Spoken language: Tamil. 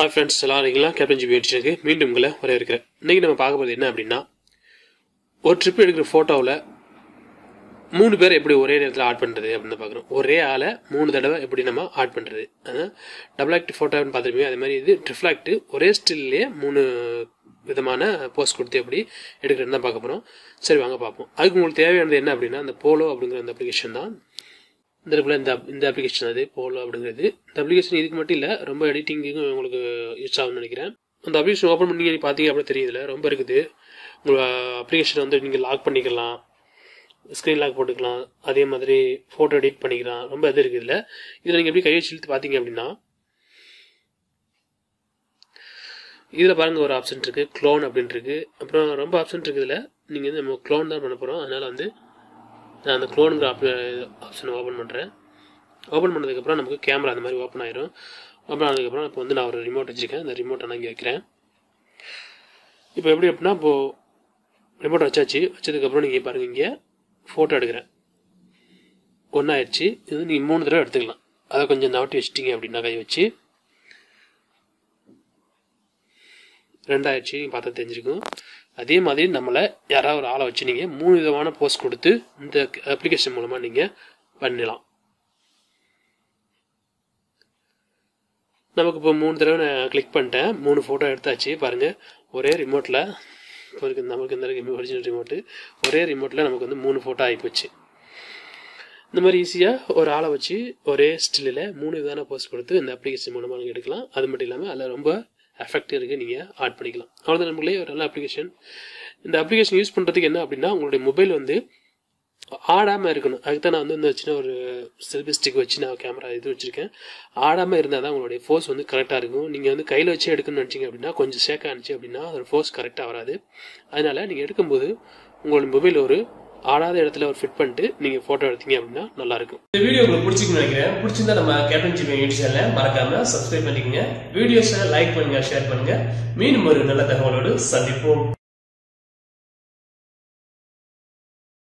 Hi friends, Captain Beauty Selfie. மீண்டும் உங்களை வரவேற்கிறேன். இன்னைக்கு நம்ம பார்க்க போறது என்ன அப்படினா ஒரு ட்ரிப் எடுக்கிற போட்டோல மூணு பேர் எப்படி ஒரே நேரத்துல ஆட் பண்றது அப்படினு பார்க்கறோம். ஒரே ஆளை மூணு தடவை எப்படி நம்ம ஆட் பண்றது. டபுள் ஆக்ட் போட்டோன்னு பார்த்திருப்பீங்க. அதே மாதிரி இது ட்ரிஃப்ளாக்ட் ஒரே ஸ்டில்லே மூணு விதமான போஸ் கொடுத்து எப்படி எடுக்கிறதுன்னு தான் பார்க்க போறோம். சரி வாங்க பார்ப்போம். அதுக்கு உங்களுக்கு தேவையானது என்ன அப்படினா அந்த போலோ அப்படிங்கிற அந்த அப்ளிகேஷன் தான். இந்த அப்ளிகேஷன் அது போலோ அப்படிங்கிறது. இந்த அப்ளிகேஷன் இதுக்கு மட்டும் இல்லை, ரொம்ப எடிட்டிங்கும் உங்களுக்கு யூஸ் ஆகும்னு நினைக்கிறேன். அந்த அப்ளிகேஷன் ஓப்பன் பண்ணி பார்த்தீங்க அப்படி தெரியுதுல, ரொம்ப இருக்குது. உங்கள் அப்ளிகேஷன் வந்து நீங்கள் லாக் பண்ணிக்கலாம், ஸ்க்ரீன் லாக் போட்டுக்கலாம், அதே மாதிரி ஃபோட்டோ எடிட் பண்ணிக்கலாம், ரொம்ப இது இருக்குது. இதில் நீங்கள் எப்படி கையை இழுத்து பார்த்தீங்க அப்படின்னா இதில் பாருங்கள் ஒரு ஆப்ஷன் இருக்குது, க்ளோன் அப்படின்னு இருக்குது. அப்புறம் ரொம்ப ஆப்ஷன் இருக்குது. இதில் நீங்கள் வந்து நம்ம க்ளோன் தான் பண்ண போகிறோம். அதனால் வந்து நான் அந்த க்ளோனுங்கிற ஆப்ஷனை ஓப்பன் பண்ணுறேன். ஓப்பன் பண்ணதுக்கப்புறம் நமக்கு கேமரா அந்த மாதிரி ஓப்பன் ஆயிரும். ஓப்பன் ஆனதுக்கப்புறம் இப்போ வந்து நான் ஒரு ரிமோட் வச்சுருக்கேன். அந்த ரிமோட்டை நான் இங்கே வைக்கிறேன். இப்போ எப்படி அப்படின்னா இப்போது ரிமோட்டை வச்சதுக்கப்புறம் நீங்கள் பாருங்கள், இங்கே ஃபோட்டோ எடுக்கிறேன். ஒன்றாயிடுச்சு. இது நீங்கள் 3 தடவை எடுத்துக்கலாம். அதை கொஞ்சம் நவட்டி வச்சிட்டிங்க அப்படின்னா கை வச்சு 2ஆயிடுச்சு. நீங்கள் பார்த்தா தெரிஞ்சிருக்கும். அதே மாதிரி நம்மளை யாராவது ஒரு ஆளை வச்சு நீங்கள் 3 விதமான போஸ்ட் கொடுத்து இந்த அப்ளிகேஷன் மூலமாக நீங்கள் பண்ணலாம். நமக்கு இப்போ 3 தடவை நான் கிளிக் பண்ணிட்டேன். 3 ஃபோட்டோ எடுத்தாச்சு. பாருங்கள், ஒரே ரிமோட்டில் நமக்கு இந்த ஒரிஜினல் ரிமோட்டு ஒரே ரிமோட்டில் நமக்கு வந்து 3 ஃபோட்டோ ஆகிப்போச்சு. இந்த மாதிரி ஈஸியாக ஒரு ஆளை வச்சு ஒரே ஸ்டில்லில் 3 விதமான போஸ்ட் கொடுத்து இந்த அப்ளிகேஷன் மூலமாக நீங்கள் எடுக்கலாம். அது மட்டும் இல்லாமல் அதில் ரொம்ப எஃபெக்ட் இருக்குது, நீங்கள் ஆட் பண்ணிக்கலாம். அவ்வளோதான் நம்மளே ஒரு நல்ல அப்ளிகேஷன். இந்த அப்ளிகேஷன் யூஸ் பண்ணுறதுக்கு என்ன அப்படின்னா, உங்களுடைய மொபைல் வந்து ஆடாமல் இருக்கணும். அதுக்கு தான் நான் வந்து இந்த சின்ன ஒரு செல்ஃபி ஸ்டிக் வச்சு நான் கேமரா இது வச்சுருக்கேன். ஆடாமல் இருந்தால் தான் உங்களுடைய ஃபோர்ஸ் வந்து கரெக்டாக இருக்கும். நீங்கள் வந்து கையில் வச்சு எடுக்கணும்னு நினச்சிங்க அப்படின்னா, கொஞ்சம் ஷேக் ஆனிச்சு அப்படின்னா அதோட ஃபோர்ஸ் கரெக்டாக வராது. அதனால் நீங்கள் எடுக்கும்போது உங்களோட மொபைல் ஒரு ஆடாத இடத்துல ஒரு ஃபிட் பண்ணிட்டு நீங்கள் ஃபோட்டோ எடுத்தீங்க அப்படின்னா நல்லாயிருக்கும். இந்த வீடியோ உங்களுக்கு பிடிச்சிருக்குன்னு நினைக்கிறேன். பிடிச்சிருந்தா நம்ம கேப்டன் யூடியூப் சேனலை மறக்காம சப்ஸ்கிரைப் பண்ணிக்கங்க. வீடியோஸை லைக் பண்ணுங்க, ஷேர் பண்ணுங்க. மீண்டும் ஒரு நல்ல தகவலோடு சந்திப்போம்.